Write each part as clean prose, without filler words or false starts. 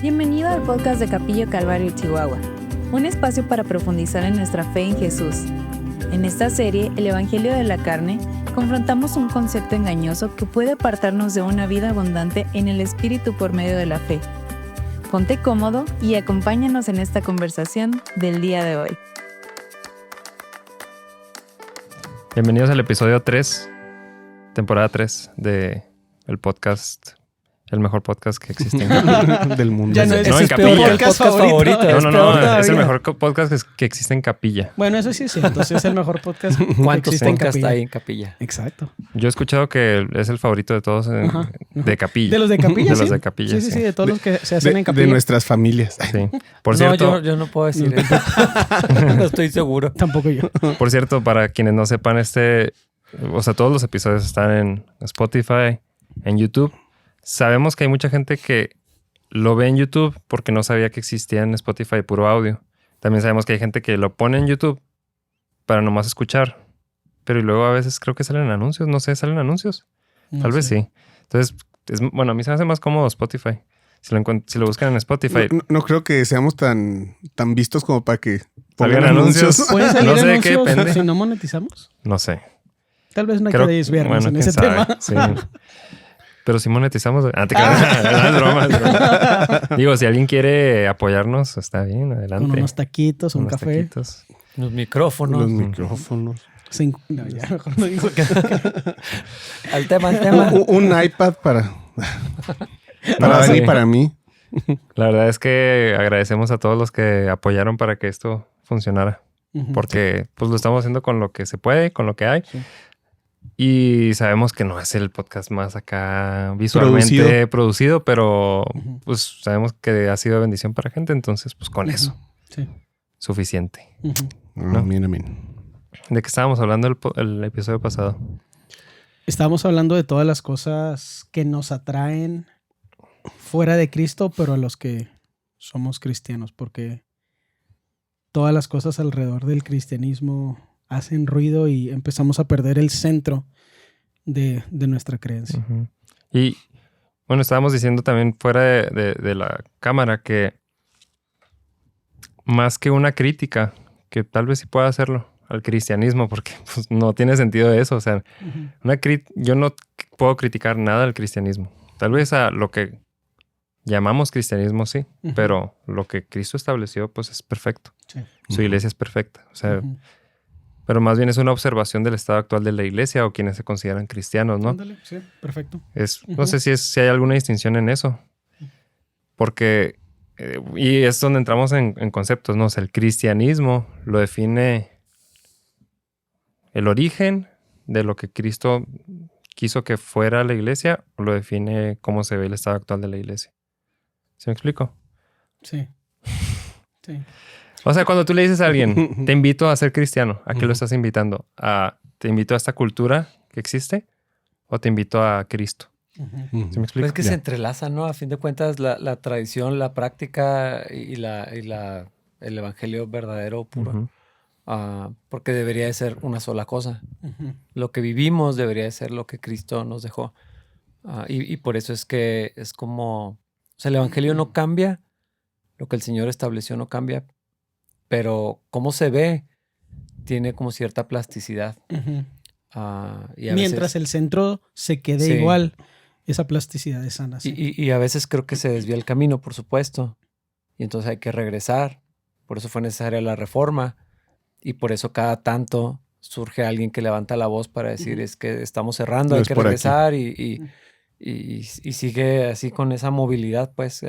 Bienvenido al podcast de Capillo Calvario, Chihuahua, un espacio para profundizar en nuestra fe en Jesús. En esta serie, El Evangelio de la Carne, confrontamos un concepto engañoso que puede apartarnos de una vida abundante en el Espíritu por medio de la fe. Ponte cómodo y acompáñanos en esta conversación del día de hoy. Bienvenidos al episodio 3, temporada 3 de el podcast, el mejor podcast que existe del mundo. Ya no, No, en es peor Capilla. que el podcast favorito. No, es el mejor podcast que existe en Capilla. Bueno, eso sí es cierto. Es el mejor podcast que ¿Cuántos existe en podcasts Capilla. hay en Capilla? Exacto. Yo he escuchado que es el favorito de todos de Capilla. ¿De los de Capilla? De sí. los de Capilla, Sí, de todos los que se hacen en De Capilla. nuestras familias. Sí. Por cierto, yo no puedo decir eso. No estoy seguro. Tampoco yo. por cierto, para quienes no sepan, todos los episodios están en Spotify, en YouTube. Sabemos que hay mucha gente que lo ve en YouTube porque no sabía que existía en Spotify puro audio. También sabemos que hay gente que lo pone en YouTube para nomás escuchar. Pero y luego a veces creo que salen anuncios. No sé, ¿salen anuncios? Tal vez sí. Entonces, a mí se me hace más cómodo Spotify. Si lo buscan en Spotify. No creo que seamos tan vistos como para que ¿Salgan pongan anuncios. ¿Pueden salir No sé de qué anuncios depende. si no monetizamos? No sé. Tal vez no hay Creo- que desviarnos bueno, en quién ese sabe. tema. Sí. Pero si monetizamos... te creas. Es broma, es broma. Digo, si alguien quiere apoyarnos, está bien, adelante. Con unos taquitos, un Unos café. taquitos. Los micrófonos. Mm. Los micrófonos. No, ya mejor no digo. Al tema. Uh, Un iPad para No, Dani sí. y para mí. La verdad es que agradecemos a todos los que apoyaron para que esto funcionara. Ujú. Porque pues lo estamos haciendo con lo que se puede, con lo que hay. Sí. Y sabemos que no es el podcast más acá visualmente producido, pero Ujú. pues sabemos que ha sido bendición para gente. Entonces, pues con eso, Sí. suficiente. Ujú. No. Amén. ¿De qué estábamos hablando el episodio pasado? Estábamos hablando de todas las cosas que nos atraen fuera de Cristo, pero a los que somos cristianos, porque todas las cosas alrededor del cristianismo hacen ruido y empezamos a perder el centro de nuestra creencia. Ujú. Y bueno, estábamos diciendo también fuera de la cámara que más que una crítica, que tal vez sí pueda hacerlo al cristianismo, porque pues, no tiene sentido eso. O sea, Ujú. yo no puedo criticar nada al cristianismo. Tal vez a lo que llamamos cristianismo sí, Ujú. pero lo que Cristo estableció pues es perfecto. Sí. Su iglesia es perfecta. O sea, Ujú. pero más bien es una observación del estado actual de la iglesia o quienes se consideran cristianos, ¿no? Ándale, sí, perfecto. No Ujú. sé si hay alguna distinción en eso. Porque, y es donde entramos en conceptos, ¿no? O sea, el cristianismo lo define el origen de lo que Cristo quiso que fuera la iglesia, o lo define cómo se ve el estado actual de la iglesia. ¿Sí me explico? Sí. Sí. O sea, cuando tú le dices a alguien, te invito a ser cristiano, ¿a qué lo estás invitando? ¿Te invito a esta cultura que existe? ¿O te invito a Cristo? Ujú. ¿Sí me explico? Pues es que Ya. se entrelazan, ¿no? A fin de cuentas, la tradición, la práctica y el evangelio verdadero, puro. Ujú. Porque debería de ser una sola cosa. Ujú. Lo que vivimos debería de ser lo que Cristo nos dejó. Y por eso es que es como... O sea, el evangelio no cambia, lo que el Señor estableció no cambia, pero cómo se ve tiene como cierta plasticidad. Ujú. Y a Mientras veces, el centro se quede Sí. igual, esa plasticidad es sana. Sí. y a veces creo que se desvía el camino, por supuesto. Y entonces hay que regresar. Por eso fue necesaria la reforma. Y por eso cada tanto surge alguien que levanta la voz para decir, Ujú. es que estamos cerrando, No hay es que por aquí. regresar. Y sigue así con esa movilidad, pues.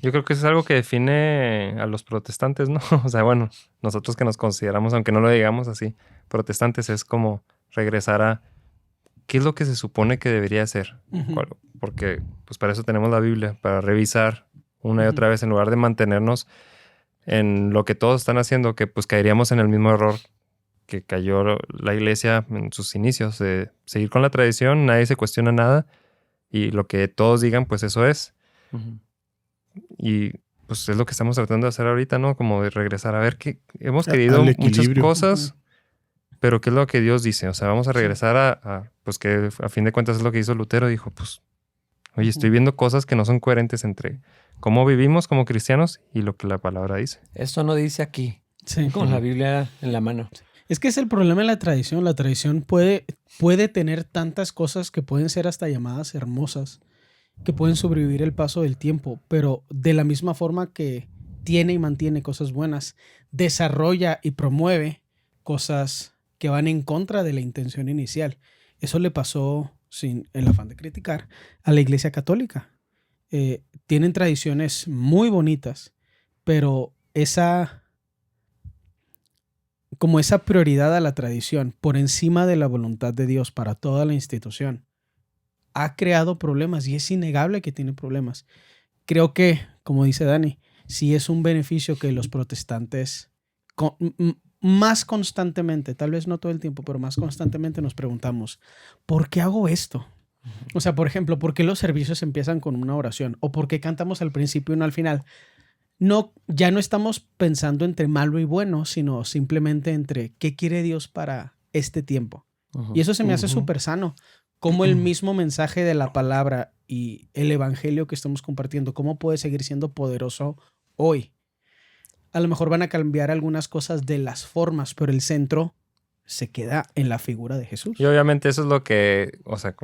Yo creo que eso es algo que define a los protestantes, ¿no? O sea, bueno, nosotros que nos consideramos, aunque no lo digamos así, protestantes, es como regresar a qué es lo que se supone que debería ser. Ujú. Porque pues para eso tenemos la Biblia, para revisar una y Ujú. otra vez, en lugar de mantenernos en lo que todos están haciendo, que pues caeríamos en el mismo error que cayó la iglesia en sus inicios, de seguir con la tradición, nadie se cuestiona nada y lo que todos digan, pues eso es. Y pues es lo que estamos tratando de hacer ahorita, ¿no? Como de regresar a ver que hemos querido al muchas equilibrio. cosas, pero ¿qué es lo que Dios dice? O sea, vamos a regresar pues que a fin de cuentas es lo que hizo Lutero. Dijo, pues, oye, estoy viendo cosas que no son coherentes entre cómo vivimos como cristianos y lo que la palabra dice. Esto no dice aquí, Sí. con la Biblia en la mano. Es que es el problema de la tradición. La tradición puede tener tantas cosas que pueden ser hasta llamadas hermosas, que pueden sobrevivir el paso del tiempo, pero de la misma forma que tiene y mantiene cosas buenas, desarrolla y promueve cosas que van en contra de la intención inicial. Eso le pasó, sin el afán de criticar, a la Iglesia Católica. Tienen tradiciones muy bonitas, pero esa prioridad a la tradición por encima de la voluntad de Dios para toda la institución ha creado problemas y es innegable que tiene problemas. Creo que, como dice Dani, sí es un beneficio que los protestantes más constantemente, tal vez no todo el tiempo, pero más constantemente nos preguntamos, ¿por qué hago esto? O sea, por ejemplo, ¿por qué los servicios empiezan con una oración? ¿O por qué cantamos al principio y no al final? No, ya no estamos pensando entre malo y bueno, sino simplemente entre qué quiere Dios para este tiempo. Y eso se me hace súper sano. Cómo el mismo mensaje de la palabra y el evangelio que estamos compartiendo, cómo puede seguir siendo poderoso hoy. A lo mejor van a cambiar algunas cosas de las formas, pero el centro se queda en la figura de Jesús. Y obviamente eso es lo que, o sea,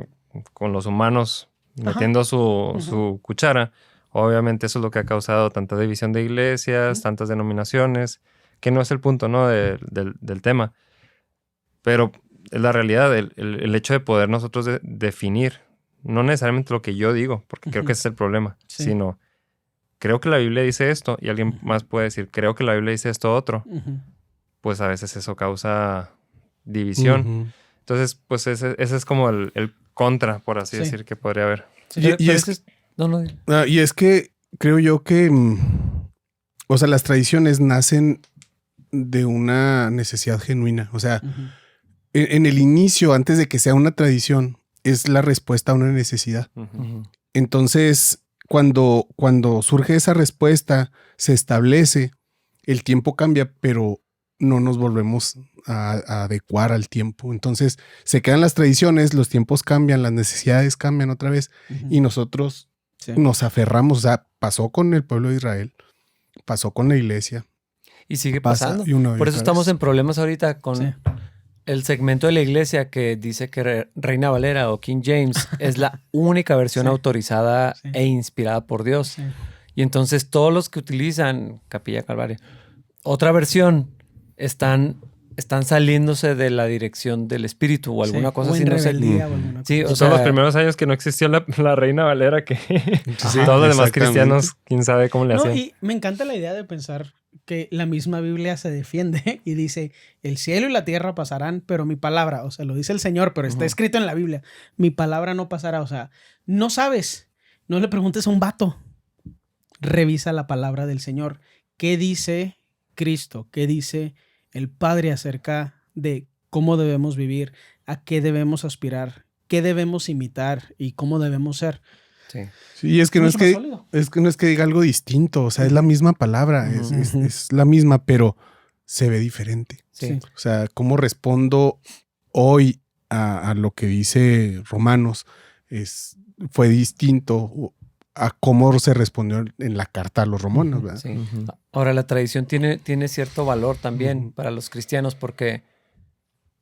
con los humanos metiendo su cuchara, obviamente eso es lo que ha causado tanta división de iglesias, tantas denominaciones, que no es el punto, ¿no? del tema. Pero es la realidad, el hecho de poder nosotros definir, no necesariamente lo que yo digo, porque creo que ese es el problema, sino creo que la Biblia dice esto y alguien más puede decir, creo que la Biblia dice esto otro. Pues a veces eso causa división. Entonces, pues ese es como el contra, por así decir, que podría haber. Sí, y es que creo yo que, o sea, las tradiciones nacen de una necesidad genuina. O sea, en el inicio, antes de que sea una tradición, es la respuesta a una necesidad. Entonces, cuando surge esa respuesta, se establece, el tiempo cambia, pero no nos volvemos a adecuar al tiempo. Entonces, se quedan las tradiciones, los tiempos cambian, las necesidades cambian otra vez y nosotros nos aferramos. O sea, pasó con el pueblo de Israel, pasó con la iglesia. Y sigue pasando. Por eso estamos en problemas ahorita con el segmento de la iglesia que dice que Reina Valera o King James es la única versión autorizada e inspirada por Dios. Y entonces todos los que utilizan Capilla Calvario, otra versión, están saliéndose de la dirección del espíritu o alguna cosa así. No sé. Son los primeros años que no existió la Reina Valera, que todos los demás cristianos, quién sabe cómo le hacían. Y me encanta la idea de pensar que la misma Biblia se defiende y dice, el cielo y la tierra pasarán, pero mi palabra, o sea, lo dice el Señor, pero está escrito en la Biblia, mi palabra no pasará. O sea, no sabes, no le preguntes a un vato, revisa la palabra del Señor. ¿Qué dice Cristo? ¿Qué dice el Padre acerca de cómo debemos vivir, a qué debemos aspirar, qué debemos imitar y cómo debemos ser? Sí, es que no es que diga algo distinto, o sea, es la misma palabra, es la misma, pero se ve diferente. O sea, cómo respondo hoy a lo que dice Romanos fue distinto a cómo se respondió en la carta a los romanos, ¿verdad? Ahora, la tradición tiene cierto valor también para los cristianos, porque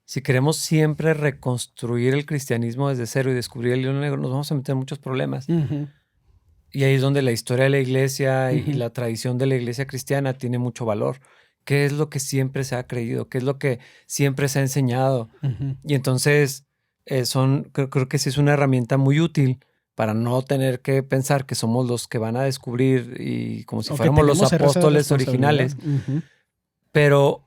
si queremos siempre reconstruir el cristianismo desde cero y descubrir el hilo negro, nos vamos a meter en muchos problemas. Y ahí es donde la historia de la iglesia y la tradición de la iglesia cristiana tiene mucho valor. ¿Qué es lo que siempre se ha creído? ¿Qué es lo que siempre se ha enseñado? Y entonces creo que sí es una herramienta muy útil para no tener que pensar que somos los que van a descubrir y como si fuéramos los apóstoles originales. Pero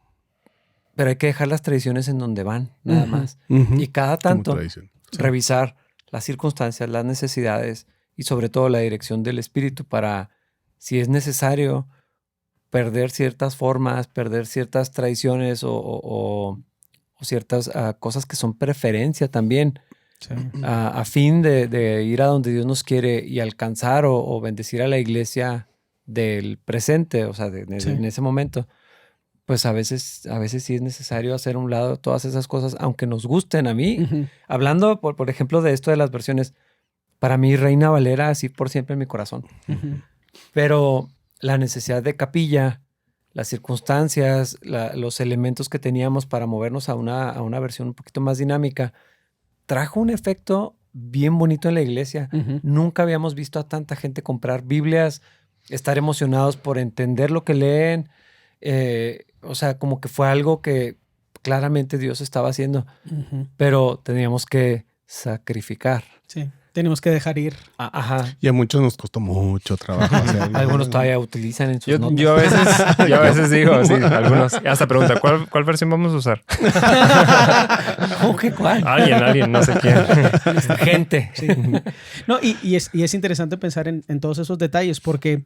hay que dejar las tradiciones en donde van, nada más. Y cada tanto revisar las circunstancias, las necesidades y sobre todo la dirección del espíritu para, si es necesario, perder ciertas formas, perder ciertas tradiciones o ciertas cosas que son preferencia también. A fin de ir a donde Dios nos quiere y alcanzar o bendecir a la iglesia del presente, o sea, en ese momento. Pues a veces sí es necesario hacer a un lado todas esas cosas, aunque nos gusten. A mí, hablando, por ejemplo, de esto de las versiones, para mí Reina Valera así por siempre en mi corazón. Pero la necesidad de capilla, las circunstancias, los elementos que teníamos para movernos a una versión un poquito más dinámica, trajo un efecto bien bonito en la iglesia. Nunca habíamos visto a tanta gente comprar Biblias, estar emocionados por entender lo que leen. O sea, como que fue algo que claramente Dios estaba haciendo, pero teníamos que sacrificar. Sí, tenemos que dejar ir. Ajá. Y a muchos nos costó mucho trabajo hacerlo. Algunos todavía utilizan en sus notas. Yo a veces digo, sí, algunos. Hasta pregunta, ¿cuál versión vamos a usar? ¿Cómo que cuál? Alguien, no sé quién. Gente. Sí. No, y es interesante pensar en todos esos detalles, porque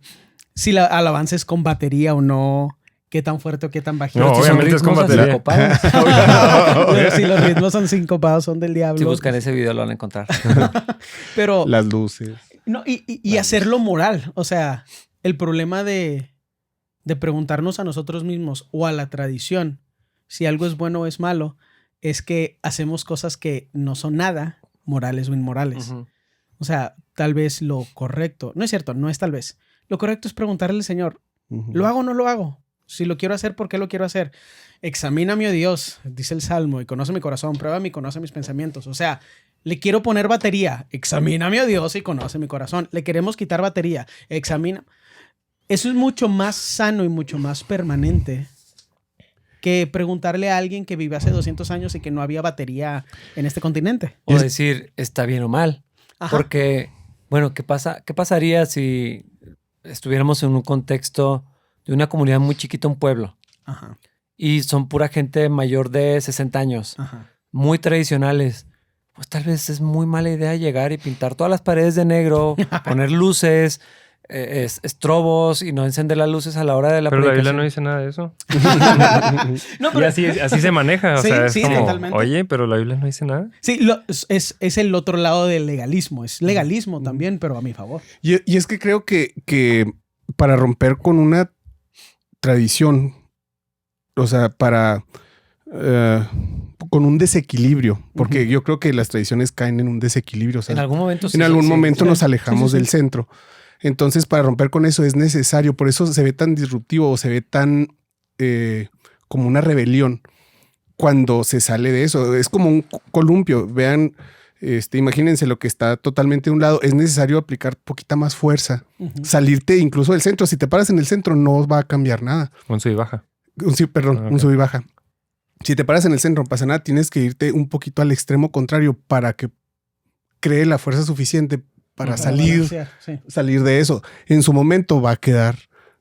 si la alabanza es con batería o no, qué tan fuerte o qué tan bajito. No, obviamente es con batería. Pero si los ritmos son sincopados, son del diablo. Si buscan ese video lo van a encontrar. Pero las luces. No, y hacerlo moral. O sea, el problema de preguntarnos a nosotros mismos o a la tradición si algo es bueno o es malo, es que hacemos cosas que no son nada morales o inmorales. O sea, tal vez lo correcto, no es cierto, no es tal vez. Lo correcto es preguntarle al Señor, ¿lo hago o no lo hago? Si lo quiero hacer, ¿por qué lo quiero hacer? Examíname, oh Dios, dice el Salmo, y conoce mi corazón, pruébame y conoce mis pensamientos. O sea, le quiero poner batería, examíname, oh Dios, y conoce mi corazón. Le queremos quitar batería, examina. Eso es mucho más sano y mucho más permanente que preguntarle a alguien que vive hace 200 años y que no había batería en este continente. O decir, está bien o mal. Ajá. Porque, bueno, ¿qué pasaría si estuviéramos en un contexto de una comunidad muy chiquita, un pueblo? Ajá. Y son pura gente mayor de 60 años, muy tradicionales. Pues tal vez es muy mala idea llegar y pintar todas las paredes de negro, poner luces, estrobos y no encender las luces a la hora de la predicación. Pero la Biblia no dice nada de eso. No, pero... Y así se maneja. O sea, es como, totalmente. Oye, pero la Biblia no dice nada. Sí, es el otro lado del legalismo. Es legalismo también, pero a mi favor. Y es que creo que para romper con una tradición, o sea, con un desequilibrio, porque yo creo que las tradiciones caen en un desequilibrio. O sea, en algún momento, nos alejamos del centro. Entonces, para romper con eso es necesario. Por eso se ve tan disruptivo o se ve tan como una rebelión cuando se sale de eso. Es como un columpio. Vean, imagínense lo que está totalmente de un lado. Es necesario aplicar poquita más fuerza. Salirte incluso del centro. Si te paras en el centro no va a cambiar nada. Un sub y baja. Un sub y baja. Si te paras en el centro no pasa nada. Tienes que irte un poquito al extremo contrario para que cree la fuerza suficiente para salir de eso. En su momento va a quedar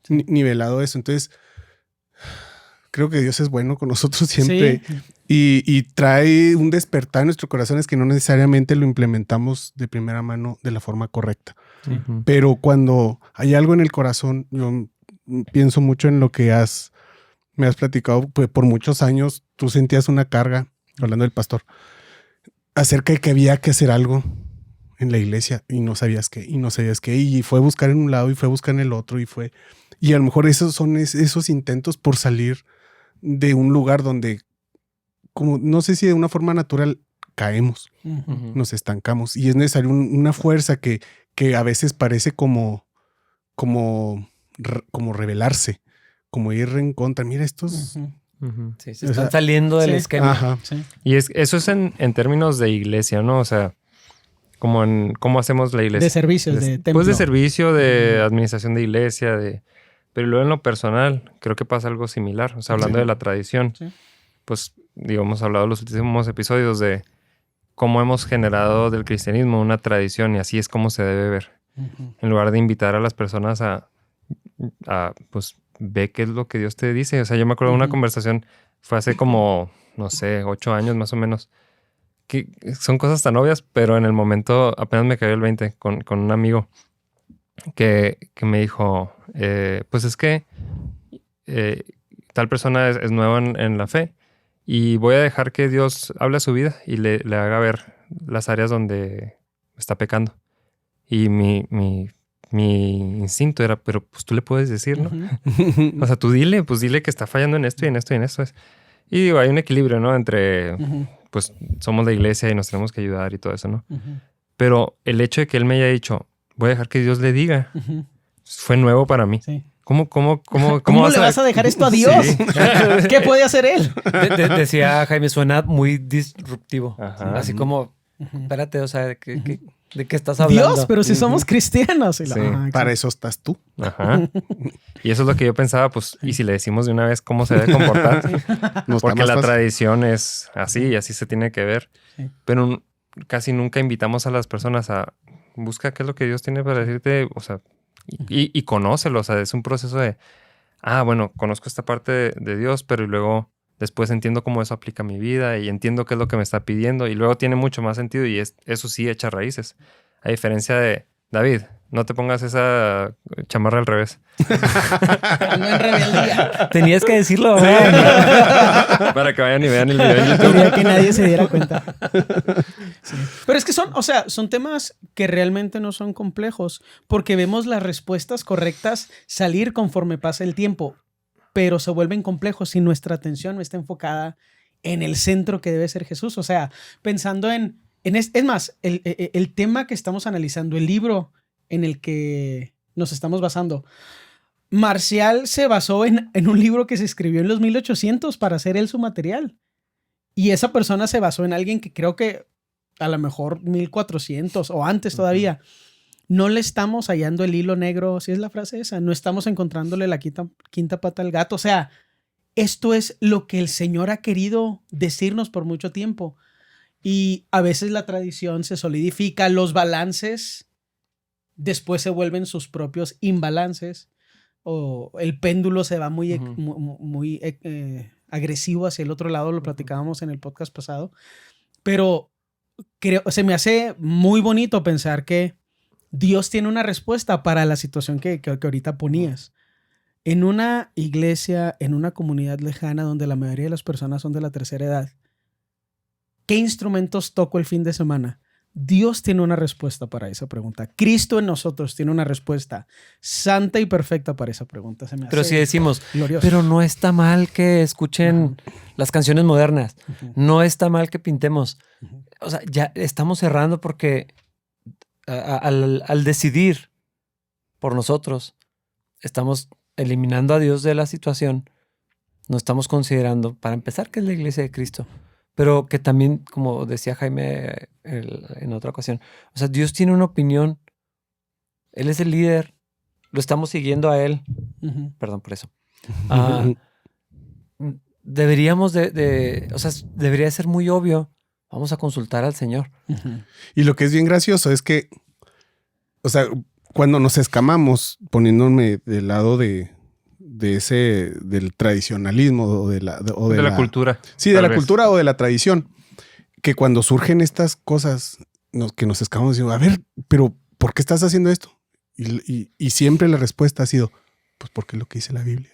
nivelado eso. Entonces, creo que Dios es bueno con nosotros siempre y trae un despertar en nuestros corazones que no necesariamente lo implementamos de primera mano de la forma correcta. Pero cuando hay algo en el corazón, yo pienso mucho en lo que me has platicado, pues por muchos años tú sentías una carga, hablando del pastor, acerca de que había que hacer algo en la iglesia y no sabías qué, y fue a buscar en un lado y fue a buscar en el otro y a lo mejor esos son esos intentos por salir de un lugar donde, como no sé si de una forma natural caemos, nos estancamos y es necesario una fuerza que a veces parece como rebelarse, como ir en contra. Mira, estos... Sí, se están saliendo del esquema. Y eso es en términos de iglesia, ¿no? O sea, como en cómo hacemos la iglesia. De servicios, de templo. Pues de servicio, de administración de iglesia, pero luego en lo personal creo que pasa algo similar. O sea, hablando de la tradición, pues digo, hemos hablado en los últimos episodios de cómo hemos generado del cristianismo una tradición y así es como se debe ver. En lugar de invitar a las personas a pues, ve qué es lo que Dios te dice. O sea, yo me acuerdo de una conversación, fue hace como, no sé, 8 años más o menos, que son cosas tan obvias, pero en el momento apenas me cayó el 20 con un amigo que me dijo, pues es que tal persona es nueva en la fe y voy a dejar que Dios hable a su vida y le haga ver las áreas donde está pecando. Y mi instinto era, pero pues tú le puedes decir, ¿no? O sea, tú dile que está fallando en esto y en esto y en esto. Y digo, hay un equilibrio, ¿no? Entre... pues somos de iglesia y nos tenemos que ayudar y todo eso, ¿no? Pero el hecho de que él me haya dicho, voy a dejar que Dios le diga, o fue nuevo para mí. Sí. ¿Cómo le vas a dejar esto a Dios? Sí. ¿Qué puede hacer él? Decía Jaime, suena muy disruptivo. Ajá. Así como, espérate, o sea, ¿de qué estás hablando? Dios, pero si somos cristianos. Sí, Para eso estás tú. Ajá. Y eso es lo que yo pensaba, pues, y si le decimos de una vez cómo se debe comportar, No está porque más la fácil. tradición es así y así se tiene que ver. Sí. Pero casi nunca invitamos a las personas a busca qué es lo que Dios tiene para decirte, o sea, y conócelo, o sea, es un proceso de, bueno, conozco esta parte de Dios, pero y luego después entiendo cómo eso aplica a mi vida y entiendo qué es lo que me está pidiendo y luego tiene mucho más sentido y eso sí echa raíces. A diferencia de David, no te pongas esa chamarra al revés. Pero no en rebeldía. Tenías que decirlo. Para que vayan y vean el video en YouTube. Quería que nadie se diera cuenta. Sí. Pero es que son temas que realmente no son complejos porque vemos las respuestas correctas salir conforme pasa el tiempo, pero se vuelven complejos si nuestra atención no está enfocada en el centro que debe ser Jesús. O sea, pensando es más, el tema que estamos analizando, el libro en el que nos estamos basando, Marcial se basó en un libro que se escribió en los 1800 para hacer él su material. Y esa persona se basó en alguien que creo que a lo mejor 1400 o antes todavía. No le estamos hallando el hilo negro, ¿sí es la frase esa? No estamos encontrándole la quinta pata al gato. O sea, esto es lo que el Señor ha querido decirnos por mucho tiempo. Y a veces la tradición se solidifica, los balances después se vuelven sus propios imbalances, o el péndulo se va muy agresivo hacia el otro lado, lo platicábamos en el podcast pasado, pero se me hace muy bonito pensar que Dios tiene una respuesta para la situación que ahorita ponías. En una iglesia, en una comunidad lejana donde la mayoría de las personas son de la tercera edad, ¿qué instrumentos toco el fin de semana? Dios tiene una respuesta para esa pregunta. Cristo en nosotros tiene una respuesta santa y perfecta para esa pregunta. Se me hace Pero si decimos, glorioso. pero no está mal que escuchen las canciones modernas. No está mal que pintemos. O sea, ya estamos cerrando porque al decidir por nosotros, estamos eliminando a Dios de la situación. No estamos considerando, para empezar, que es la iglesia de Cristo. Pero que también, como decía Jaime en otra ocasión, o sea, Dios tiene una opinión. Él es el líder. Lo estamos siguiendo a Él. Perdón por eso. Deberíamos o sea, debería ser muy obvio. Vamos a consultar al Señor. Y lo que es bien gracioso es que, o sea, cuando nos escamamos, poniéndome del lado del tradicionalismo o de la cultura. Sí, de la cultura o de la tradición. Que cuando surgen estas cosas que nos escamamos, digo, a ver, pero ¿por qué estás haciendo esto? Y siempre la respuesta ha sido, pues porque es lo que dice la Biblia.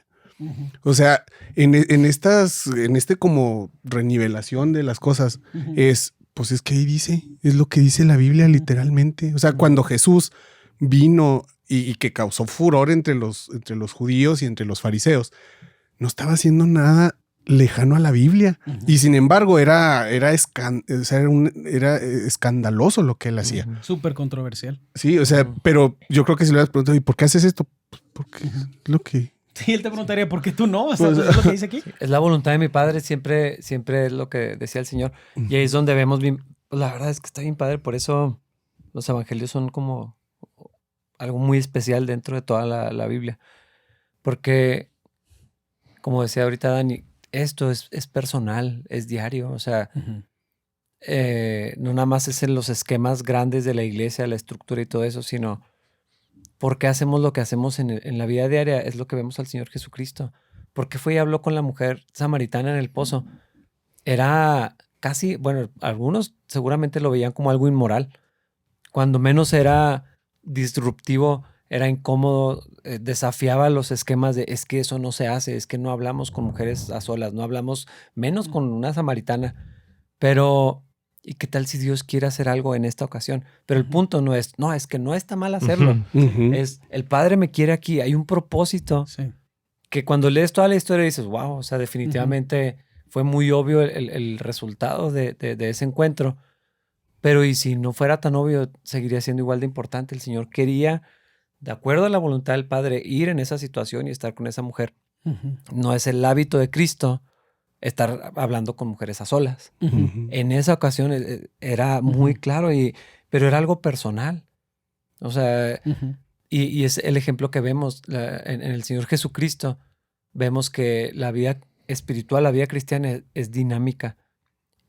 O sea, en este como renivelación de las cosas pues es que ahí dice, es lo que dice la Biblia literalmente. O sea, cuando Jesús vino y que causó furor entre los judíos y entre los fariseos, no estaba haciendo nada lejano a la Biblia. Y sin embargo, era escandaloso lo que él hacía. Súper controversial. Sí, o sea, pero yo creo que si le hubieras preguntado, ¿y por qué haces esto? Pues porque es lo que... Sí, él te preguntaría, ¿por qué tú no? O sea, ¿es lo que dice aquí? Es la voluntad de mi Padre, siempre es lo que decía el Señor. Y ahí es donde vemos bien, pues la verdad es que está bien padre, por eso los evangelios son como algo muy especial dentro de toda la Biblia. Porque, como decía ahorita Dani, esto es personal, es diario. O sea, no nada más es en los esquemas grandes de la iglesia, la estructura y todo eso, sino por qué hacemos lo que hacemos en la vida diaria. Es lo que vemos al Señor Jesucristo. ¿Por qué fue y habló con la mujer samaritana en el pozo? Era casi, bueno, algunos seguramente lo veían como algo inmoral. Cuando menos era disruptivo, era incómodo, desafiaba los esquemas de es que eso no se hace, es que no hablamos con mujeres a solas, no hablamos menos con una samaritana. Pero, ¿y qué tal si Dios quiere hacer algo en esta ocasión? Pero el punto no es que no está mal hacerlo. Es, el Padre me quiere aquí, hay un propósito. Sí. Que cuando lees toda la historia dices, wow, o sea, definitivamente fue muy obvio el resultado de ese encuentro. Pero y si no fuera tan obvio, seguiría siendo igual de importante. El Señor quería de acuerdo a la voluntad del Padre, ir en esa situación y estar con esa mujer. Ujú. No es el hábito de Cristo estar hablando con mujeres a solas. Ujú. En esa ocasión era muy Ujú. claro, pero era algo personal. O sea, Ujú. y es el ejemplo que vemos en el Señor Jesucristo. Vemos que la vida espiritual, la vida cristiana es dinámica.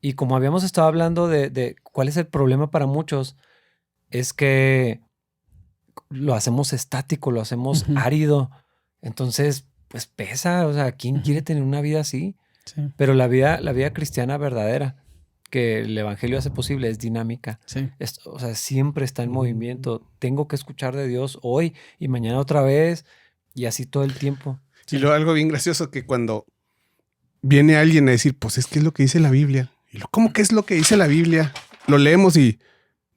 Y como habíamos estado hablando de cuál es el problema para muchos, es que lo hacemos estático, lo hacemos Ujú. árido. Entonces, pues pesa. O sea, ¿quién Ujú. quiere tener una vida así? Sí, Pero la vida cristiana verdadera, que el Evangelio hace posible, es dinámica. sí. O sea, siempre está en movimiento. Tengo que escuchar de Dios hoy y mañana otra vez y así todo el tiempo. Y luego algo bien gracioso que cuando viene alguien a decir, pues es que es lo que dice la Biblia. Y ¿cómo que es lo que dice la Biblia? Lo leemos y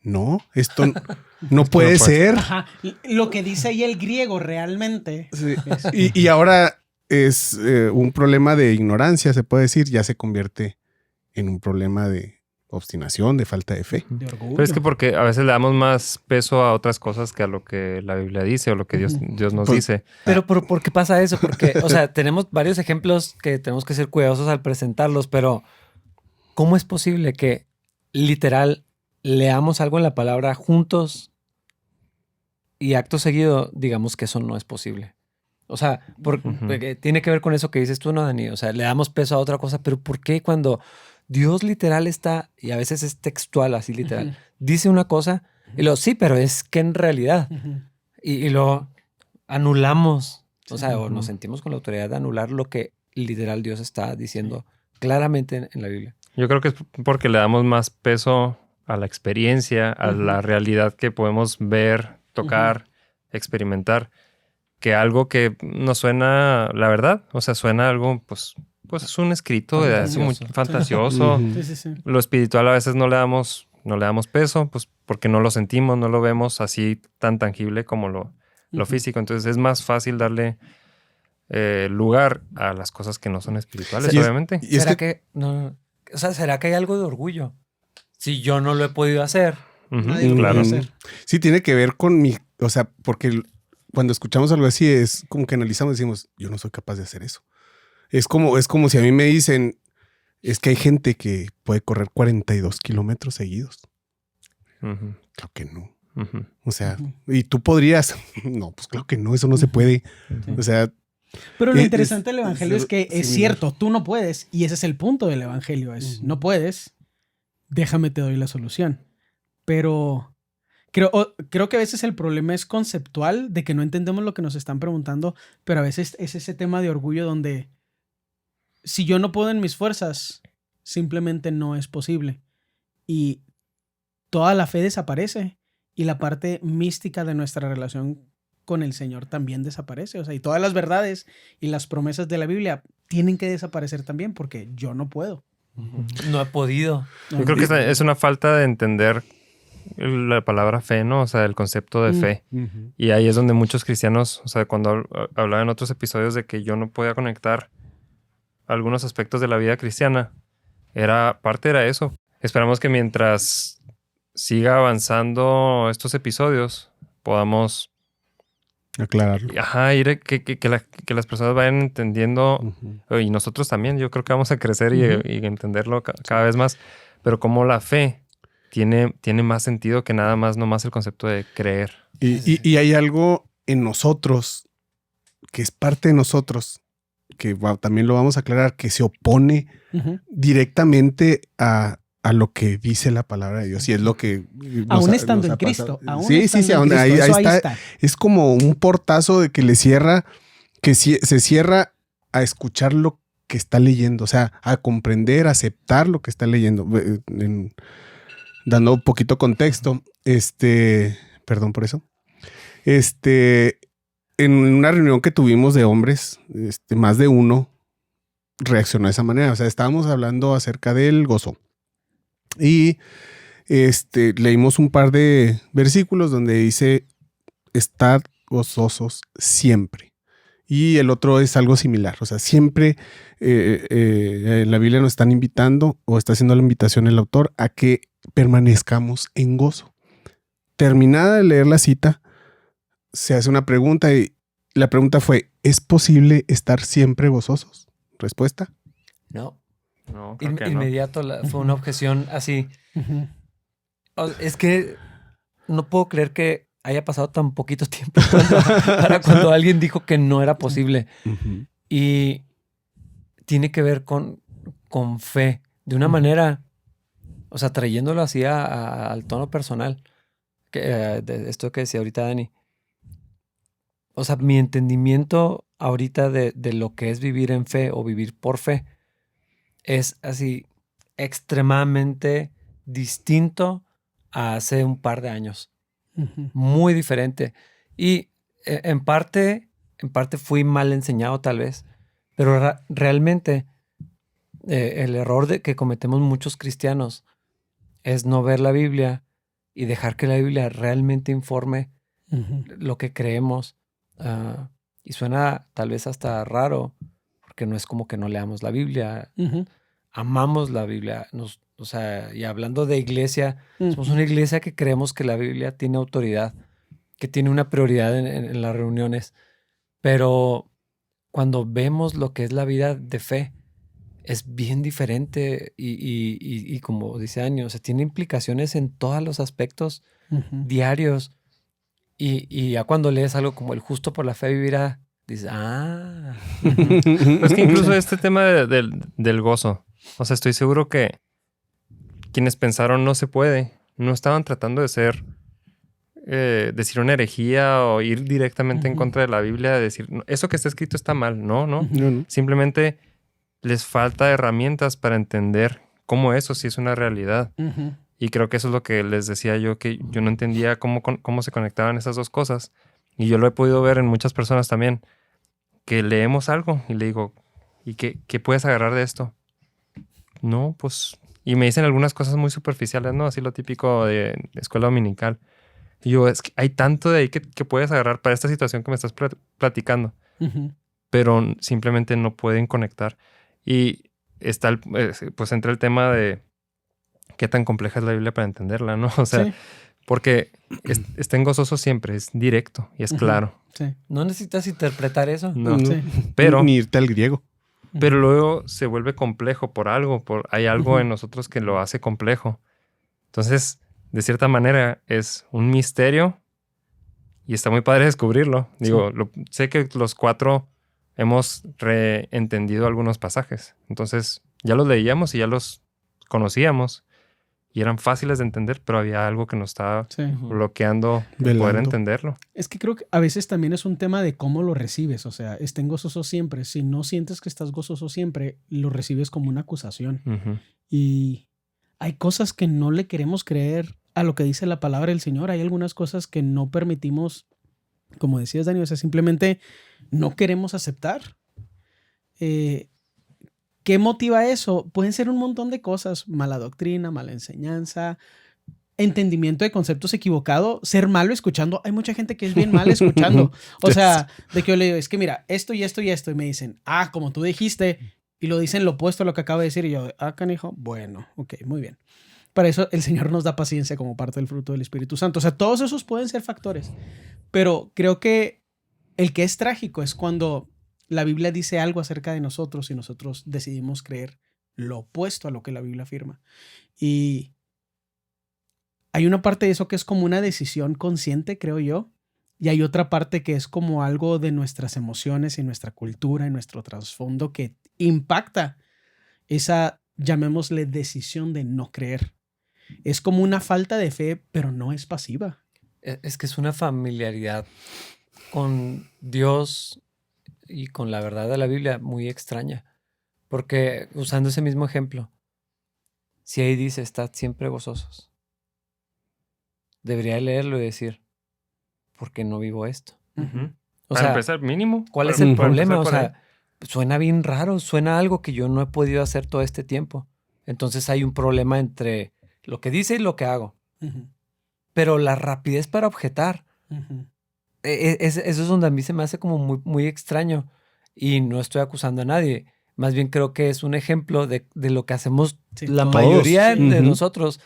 no, esto no puede ser. Ajá. Lo que dice ahí el griego realmente. Sí. Y ahora es un problema de ignorancia, se puede decir, ya se convierte en un problema de obstinación, de falta de fe. De orgullo. Pero es que porque a veces le damos más peso a otras cosas que a lo que la Biblia dice o lo que Dios nos Pues, dice. Pero ¿por qué pasa eso? Porque, o sea, tenemos varios ejemplos que tenemos que ser cuidadosos al presentarlos, pero ¿cómo es posible que literal leamos algo en la palabra juntos y acto seguido digamos que eso no es posible? O sea, porque tiene que ver con eso que dices tú, ¿no, Dani? O sea, le damos peso a otra cosa, pero ¿por qué cuando Dios literal está, y a veces es textual, así literal, dice una cosa y luego, sí, pero es que en realidad, Ujú. y lo anulamos, o Sí. sea, o nos sentimos con la autoridad de anular lo que literal Dios está diciendo claramente en la Biblia. Yo creo que es porque le damos más peso a la experiencia, a la realidad que podemos ver, tocar, experimentar, que algo que nos suena, la verdad, o sea, suena algo, pues es un escrito de hace muy fantasioso. Ujú. Sí, sí, sí. Lo espiritual a veces no le damos peso, pues porque no lo sentimos, no lo vemos así tan tangible como lo físico. Entonces es más fácil darle lugar a las cosas que no son espirituales, Sí, obviamente. Y es ¿Será que que no? O sea, ¿será que hay algo de orgullo? Si yo no lo he podido hacer. Ujú, Nadie lo claro. puede hacer. sí tiene que ver con o sea, porque cuando escuchamos algo así es como que analizamos y decimos, yo no soy capaz de hacer eso. Es como si a mí me dicen, es que hay gente que puede correr 42 kilómetros seguidos. Ujú, Claro que no. ujú. O sea, y tú podrías. No, pues claro que no, eso no se puede. Sí. O sea, Pero lo Es- interesante del evangelio es que es similar. cierto, tú no puedes, y ese es el punto del evangelio, es no puedes, déjame te doy la solución. Pero creo que a veces el problema es conceptual, de que no entendemos lo que nos están preguntando, pero a veces es ese tema de orgullo donde si yo no puedo en mis fuerzas, simplemente no es posible. Y toda la fe desaparece y la parte mística de nuestra relación con el Señor también desaparece. O sea, y todas las verdades y las promesas de la Biblia tienen que desaparecer también porque yo no puedo. No he podido. Yo creo que es una falta de entender la palabra fe, ¿no? O sea, el concepto de fe. Y ahí es donde muchos cristianos, o sea, cuando hablaba en otros episodios de que yo no podía conectar algunos aspectos de la vida cristiana, parte era eso. Esperamos que mientras siga avanzando estos episodios, podamos aclararlo. ir que las personas vayan entendiendo, y nosotros también, yo creo que vamos a crecer y entenderlo cada vez más, pero como la fe tiene más sentido que nada más, nomás el concepto de creer. Y hay algo en nosotros que es parte de nosotros, que también lo vamos a aclarar, que se opone directamente a lo que dice la palabra de Dios. Y es lo que aún estando en Cristo. Sí, ahí está. Es como un portazo de que le cierra, que se cierra a escuchar lo que está leyendo, o sea, a comprender, a aceptar lo que está leyendo. Dando un poquito contexto, perdón por eso. En una reunión que tuvimos de hombres, más de uno reaccionó de esa manera. O sea, estábamos hablando acerca del gozo. Y leímos un par de versículos donde dice, estad gozosos siempre. Y el otro es algo similar. O sea, siempre en la Biblia nos están invitando, o está haciendo la invitación el autor, a que permanezcamos en gozo. Terminada de leer la cita, se hace una pregunta y la pregunta fue, ¿es posible estar siempre gozosos? ¿Respuesta? No. No, creo que no. Inmediato fue una objeción así. Es que no puedo creer que haya pasado tan poquito tiempo para cuando alguien dijo que no era posible. Ujú. Y tiene que ver con fe. De una manera, o sea, trayéndolo así al tono personal. De esto que decía ahorita Dani. O sea, mi entendimiento ahorita de lo que es vivir en fe o vivir por fe es así extremadamente distinto a hace un par de años. Muy diferente. Y en parte fui mal enseñado tal vez, pero realmente el error que cometemos muchos cristianos es no ver la Biblia y dejar que la Biblia realmente informe lo que creemos. Y suena tal vez hasta raro, porque no es como que no leamos la Biblia. Amamos la Biblia. O sea, y hablando de iglesia, somos una iglesia que creemos que la Biblia tiene autoridad, que tiene una prioridad en las reuniones. Pero cuando vemos lo que es la vida de fe, es bien diferente y como dice Año, o sea, tiene implicaciones en todos los aspectos diarios. Y ya cuando lees algo como el justo por la fe vivirá, dices, Es que incluso este tema del gozo, o sea, estoy seguro que quienes pensaron no se puede, no estaban tratando de decir una herejía o ir directamente en contra de la Biblia, decir, eso que está escrito está mal. No. No. Simplemente les falta herramientas para entender cómo eso sí es una realidad. Y creo que eso es lo que les decía yo, que yo no entendía cómo se conectaban esas dos cosas. Y yo lo he podido ver en muchas personas también, que leemos algo y le digo, ¿y qué puedes agarrar de esto? No, pues... Y me dicen algunas cosas muy superficiales, ¿no? Así lo típico de escuela dominical. Y yo, es que hay tanto de ahí que puedes agarrar para esta situación que me estás platicando. Pero simplemente no pueden conectar. Y está, pues entra el tema de qué tan compleja es la Biblia para entenderla, ¿no? O sea, porque estén gozosos siempre, es directo y es claro. Sí. No necesitas interpretar eso. No. Sí. Pero, Ni irte al griego. pero luego se vuelve complejo por algo. Hay algo en nosotros que lo hace complejo. Entonces, de cierta manera, es un misterio y está muy padre descubrirlo. Digo, sé que los 4 hemos reentendido algunos pasajes. Entonces, ya los leíamos y ya los conocíamos y eran fáciles de entender, pero había algo que nos estaba bloqueando de poder entenderlo. Es que creo que a veces también es un tema de cómo lo recibes. O sea, estén gozosos siempre. Si no sientes que estás gozoso siempre, lo recibes como una acusación. Y hay cosas que no le queremos creer a lo que dice la palabra del Señor. Hay algunas cosas que no permitimos, como decías, Dani, o sea, simplemente no queremos aceptar. ¿Qué motiva eso? Pueden ser un montón de cosas. Mala doctrina, mala enseñanza, entendimiento de conceptos equivocado, ser malo escuchando. Hay mucha gente que es bien mala escuchando. O sea, de que yo le digo, es que mira, esto y esto y esto. Y me dicen, como tú dijiste. Y lo dicen lo opuesto a lo que acabo de decir. Y yo, canijo, bueno, ok, muy bien. Para eso el Señor nos da paciencia como parte del fruto del Espíritu Santo. O sea, todos esos pueden ser factores. Pero creo que el que es trágico es cuando la Biblia dice algo acerca de nosotros y nosotros decidimos creer lo opuesto a lo que la Biblia afirma. Y hay una parte de eso que es como una decisión consciente, creo yo. Y hay otra parte que es como algo de nuestras emociones y nuestra cultura y nuestro trasfondo que impacta esa, llamémosle, decisión de no creer. Es como una falta de fe, pero no es pasiva. Es que es una familiaridad con Dios y con la verdad de la Biblia muy extraña. Porque usando ese mismo ejemplo, si ahí dice, estad siempre gozosos, debería leerlo y decir, ¿por qué no vivo esto? O Para sea, empezar, mínimo. ¿cuál es el problema? O sea, suena bien raro, suena algo que yo no he podido hacer todo este tiempo. Entonces hay un problema entre lo que dice y lo que hago. Pero la rapidez para objetar, eso es donde a mí se me hace como muy, muy extraño. Y no estoy acusando a nadie. Más bien creo que es un ejemplo de lo que hacemos la mayoría de nosotros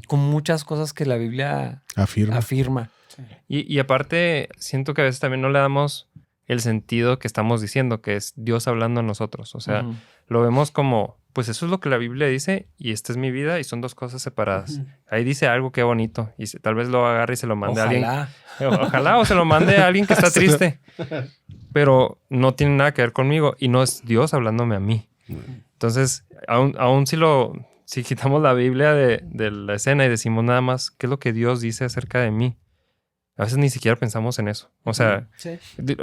con muchas cosas que la Biblia afirma. Sí. Y aparte, siento que a veces también no le damos el sentido que estamos diciendo, que es Dios hablando a nosotros. O sea, lo vemos como, pues eso es lo que la Biblia dice y esta es mi vida y son dos cosas separadas. Ahí dice algo, qué bonito. Y tal vez lo agarre y se lo mande a alguien. Ojalá, o se lo mande a alguien que está triste. Pero no tiene nada que ver conmigo y no es Dios hablándome a mí. Entonces, aún si quitamos la Biblia de la escena y decimos nada más qué es lo que Dios dice acerca de mí, a veces ni siquiera pensamos en eso. O sea,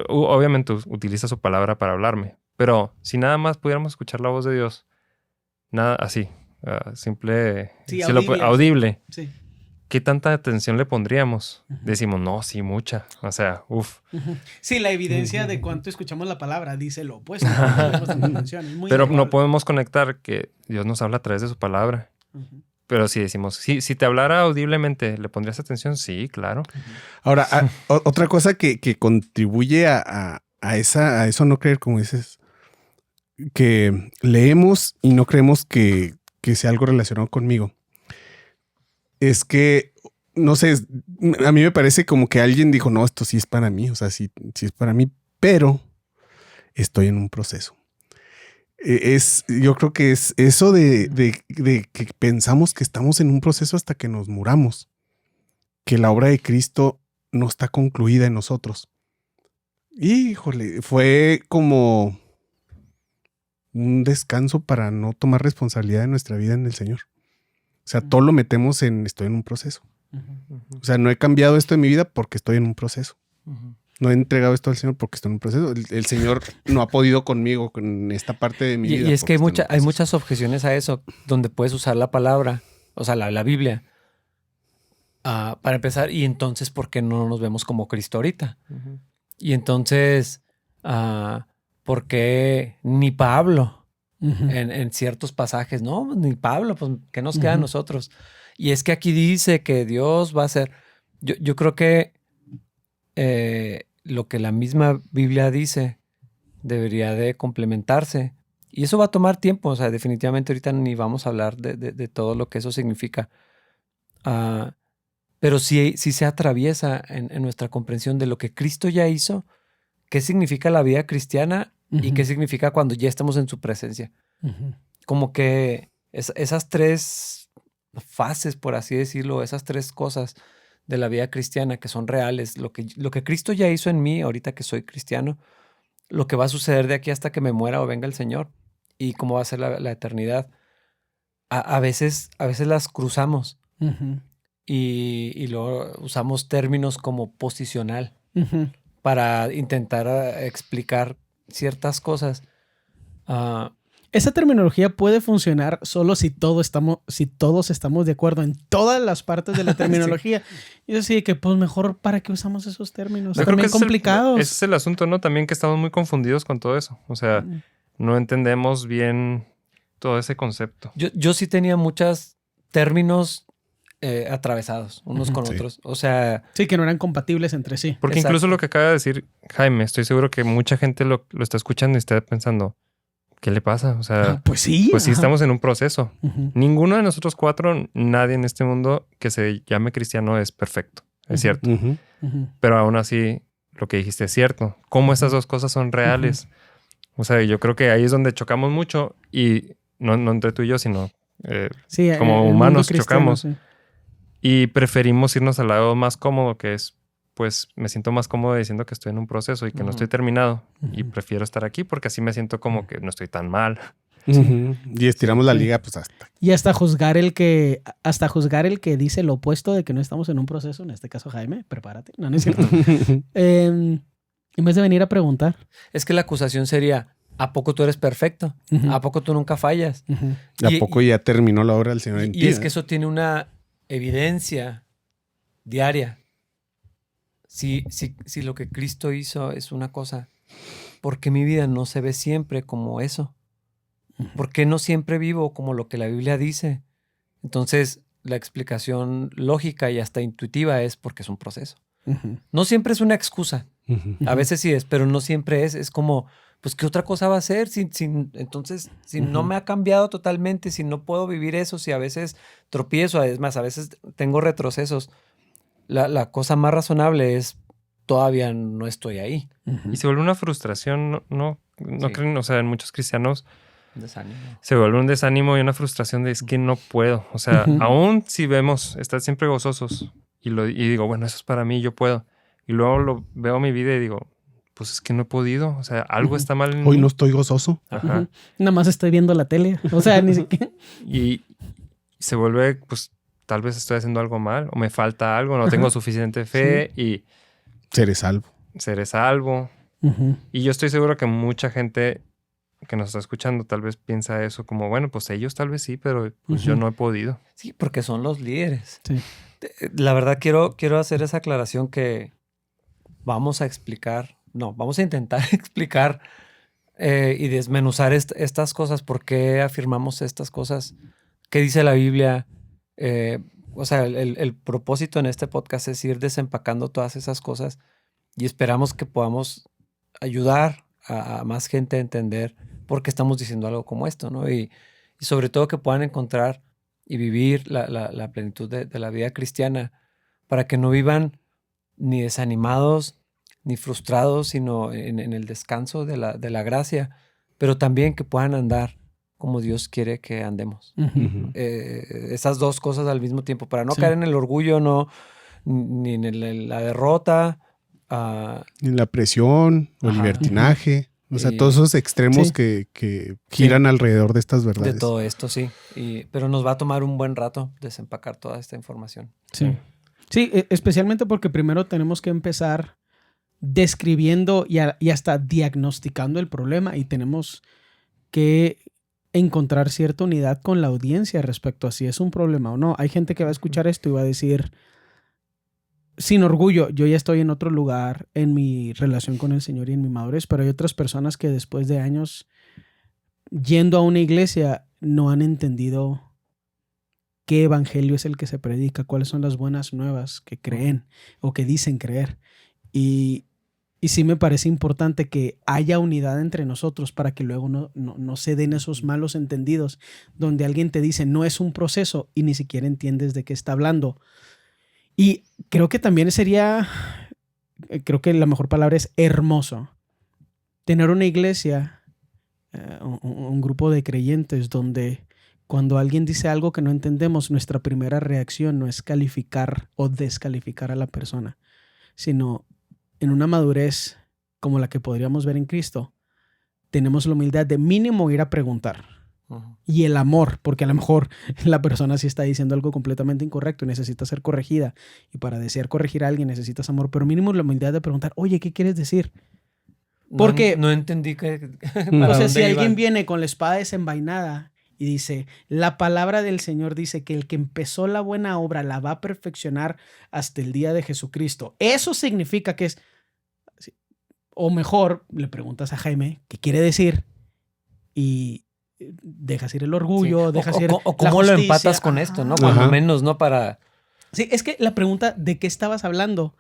obviamente utiliza su palabra para hablarme, pero si nada más pudiéramos escuchar la voz de Dios, nada así, simple, audible. Sí. ¿Qué tanta atención le pondríamos? Decimos, no, sí, mucha. O sea, Sí, la evidencia de cuánto escuchamos la palabra dice lo opuesto. No ponemos tanta atención, es muy pero innegable. no podemos conectar que Dios nos habla a través de su palabra. Pero si decimos, si te hablara audiblemente, ¿le pondrías atención? Sí, claro. Ahora, otra cosa que contribuye a eso no creer, como dices, que leemos y no creemos que sea algo relacionado conmigo. Es que, no sé, a mí me parece como que alguien dijo, no, esto sí es para mí, o sea, sí es para mí, pero estoy en un proceso. Yo creo que es eso de que pensamos que estamos en un proceso hasta que nos muramos, que la obra de Cristo no está concluida en nosotros. Híjole, fue como un descanso para no tomar responsabilidad de nuestra vida en el Señor. O sea, todo lo metemos en estoy en un proceso. O sea, no he cambiado esto en mi vida porque estoy en un proceso. No he entregado esto al Señor porque estoy en un proceso. El Señor no ha podido conmigo con esta parte de mi vida. Y es que hay muchas objeciones a eso, donde puedes usar la palabra, o sea, la Biblia, para empezar. Y entonces, ¿por qué no nos vemos como Cristo ahorita? Y entonces, ¿por qué ni Pablo en ciertos pasajes? No, ni Pablo, pues, ¿qué nos queda a nosotros? Y es que aquí dice que Dios va a hacer... Yo creo que lo que la misma Biblia dice debería de complementarse. Y eso va a tomar tiempo. O sea, definitivamente ahorita ni vamos a hablar de todo lo que eso significa. Pero sí se atraviesa en nuestra comprensión de lo que Cristo ya hizo, qué significa la vida cristiana y qué significa cuando ya estamos en su presencia. Como que esas tres fases, por así decirlo, esas tres cosas de la vida cristiana que son reales, lo que Cristo ya hizo en mí ahorita que soy cristiano, lo que va a suceder de aquí hasta que me muera o venga el Señor y cómo va a ser la eternidad. A veces las cruzamos y luego usamos términos como posicional para intentar explicar ciertas cosas. Esa terminología puede funcionar solo si todos estamos de acuerdo en todas las partes de la terminología. Sí. Y es así que, pues, mejor, ¿para qué usamos esos términos? Yo también complicados. Ese es el asunto, ¿no? También que estamos muy confundidos con todo eso. O sea, no entendemos bien todo ese concepto. Yo sí tenía muchos términos atravesados unos con otros. O sea... Sí, que no eran compatibles entre sí. Porque incluso lo que acaba de decir Jaime, estoy seguro que mucha gente lo está escuchando y está pensando... ¿Qué le pasa? O sea, pues sí estamos en un proceso. Ninguno de nosotros cuatro, nadie en este mundo que se llame cristiano es perfecto. Es cierto. Pero aún así, lo que dijiste es cierto. ¿Cómo estas dos cosas son reales? O sea, yo creo que ahí es donde chocamos mucho y no entre tú y yo, sino como humanos chocamos. Sí. Y preferimos irnos al lado más cómodo, que es pues me siento más cómodo diciendo que estoy en un proceso y que no estoy terminado. Y prefiero estar aquí porque así me siento como que no estoy tan mal. Y estiramos la liga, pues hasta. Y hasta juzgar el que dice lo opuesto de que no estamos en un proceso, en este caso Jaime, prepárate. No es cierto. En vez de venir a preguntar. Es que la acusación sería, ¿a poco tú eres perfecto? ¿A poco tú nunca fallas? ¿A poco ya terminó la obra del Señor en ti? Y es que eso tiene una evidencia diaria. Si lo que Cristo hizo es una cosa, ¿por qué mi vida no se ve siempre como eso? ¿Por qué no siempre vivo como lo que la Biblia dice? Entonces, la explicación lógica y hasta intuitiva es porque es un proceso. No siempre es una excusa. A veces sí es, pero no siempre es. Es como, pues, ¿qué otra cosa va a ser? Entonces, si no me ha cambiado totalmente, si no puedo vivir eso, si a veces tropiezo, además, a veces tengo retrocesos. la cosa más razonable es todavía no estoy ahí. Y se vuelve una frustración, no Sí. creen, o sea, en muchos cristianos Desánimo. se vuelve un desánimo y una frustración de es que no puedo. O sea, Ujú. aún si vemos, estar siempre gozosos y digo, bueno, eso es para mí, yo puedo. Y luego veo mi vida y digo, pues es que no he podido. O sea, algo Ujú. está mal en Hoy mí. no estoy gozoso. Ajá. Ujú. Nada más estoy viendo la tele. O sea, ni siquiera. Y se vuelve, pues, tal vez estoy haciendo algo mal o me falta algo, no tengo suficiente fe y Seré salvo. seré salvo. Ujú. Y yo estoy seguro que mucha gente que nos está escuchando tal vez piensa eso como, bueno, pues ellos tal vez sí, pero pues yo Ujú. no he podido. Sí, porque son los líderes. Sí. La verdad quiero hacer esa aclaración que vamos a intentar explicar y desmenuzar estas cosas, por qué afirmamos estas cosas, qué dice la Biblia. O sea, el propósito en este podcast es ir desempacando todas esas cosas y esperamos que podamos ayudar a más gente a entender por qué estamos diciendo algo como esto, ¿no? Y sobre todo que puedan encontrar y vivir la plenitud de la vida cristiana para que no vivan ni desanimados ni frustrados, sino en el descanso de la gracia, pero también que puedan andar como Dios quiere que andemos. Ujú. Esas dos cosas al mismo tiempo, para no Sí. caer en el orgullo, ni en la derrota. En la presión o el Ajá. libertinaje. O sea, Y- todos esos extremos Sí. que giran alrededor de estas De verdades. todo esto, sí. Pero nos va a tomar un buen rato desempacar toda esta información. Sí. Sí, especialmente porque primero tenemos que empezar describiendo y hasta diagnosticando el problema y tenemos que encontrar cierta unidad con la audiencia respecto a si es un problema o no. Hay gente que va a escuchar esto y va a decir, sin orgullo, yo ya estoy en otro lugar en mi relación con el Señor y en mi madurez, pero hay otras personas que después de años yendo a una iglesia no han entendido qué evangelio es el que se predica, cuáles son las buenas nuevas que creen o que dicen creer. Y sí me parece importante que haya unidad entre nosotros para que luego no se den esos malos entendidos donde alguien te dice no es un proceso y ni siquiera entiendes de qué está hablando. Y creo que también creo que la mejor palabra es hermoso, tener una iglesia, un grupo de creyentes donde cuando alguien dice algo que no entendemos, nuestra primera reacción no es calificar o descalificar a la persona, sino en una madurez como la que podríamos ver en Cristo, tenemos la humildad de mínimo ir a preguntar. Uh-huh. Y el amor, porque a lo mejor la persona sí está diciendo algo completamente incorrecto y necesita ser corregida. Y para desear corregir a alguien necesitas amor, pero mínimo la humildad de preguntar, oye, ¿qué quieres decir? Porque No entendí que... o sea, si alguien viene con la espada desenvainada y dice, la palabra del Señor dice que el que empezó la buena obra la va a perfeccionar hasta el día de Jesucristo. Eso significa que es... O mejor, le preguntas a Jaime, ¿qué quiere decir? Y dejas ir el orgullo, sí. dejas ir o cómo lo empatas con esto, ¿no? Cuando menos, ¿no? Para... Sí, es que la pregunta de qué estabas hablando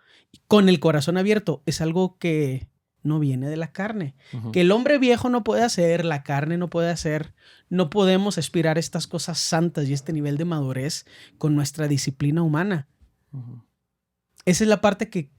con el corazón abierto es algo que no viene de la carne. Uh-huh. Que el hombre viejo no puede hacer, la carne no puede hacer. No podemos aspirar a estas cosas santas y este nivel de madurez con nuestra disciplina humana. Uh-huh. Esa es la parte que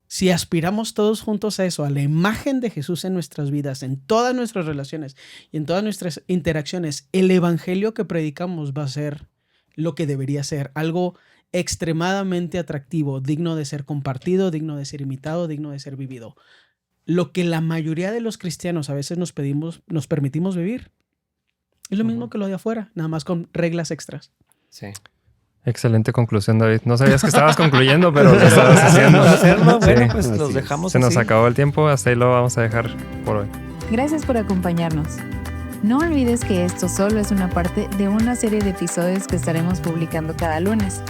si aspiramos todos juntos a eso, a la imagen de Jesús en nuestras vidas, en todas nuestras relaciones y en todas nuestras interacciones, el evangelio que predicamos va a ser lo que debería ser, algo extremadamente atractivo, digno de ser compartido, digno de ser imitado, digno de ser vivido. Lo que la mayoría de los cristianos a veces nos permitimos vivir. Es lo mismo que lo de afuera, nada más con reglas extras. Sí. Excelente conclusión, David. No sabías que estabas concluyendo, pero lo estabas haciendo. Bueno, Sí. pues los dejamos Se nos así. acabó el tiempo, hasta ahí lo vamos a dejar por hoy. Gracias por acompañarnos. No olvides que esto solo es una parte de una serie de episodios que estaremos publicando cada lunes.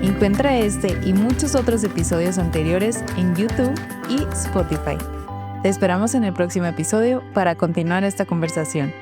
Encuentra este y muchos otros episodios anteriores en YouTube y Spotify. Te esperamos en el próximo episodio para continuar esta conversación.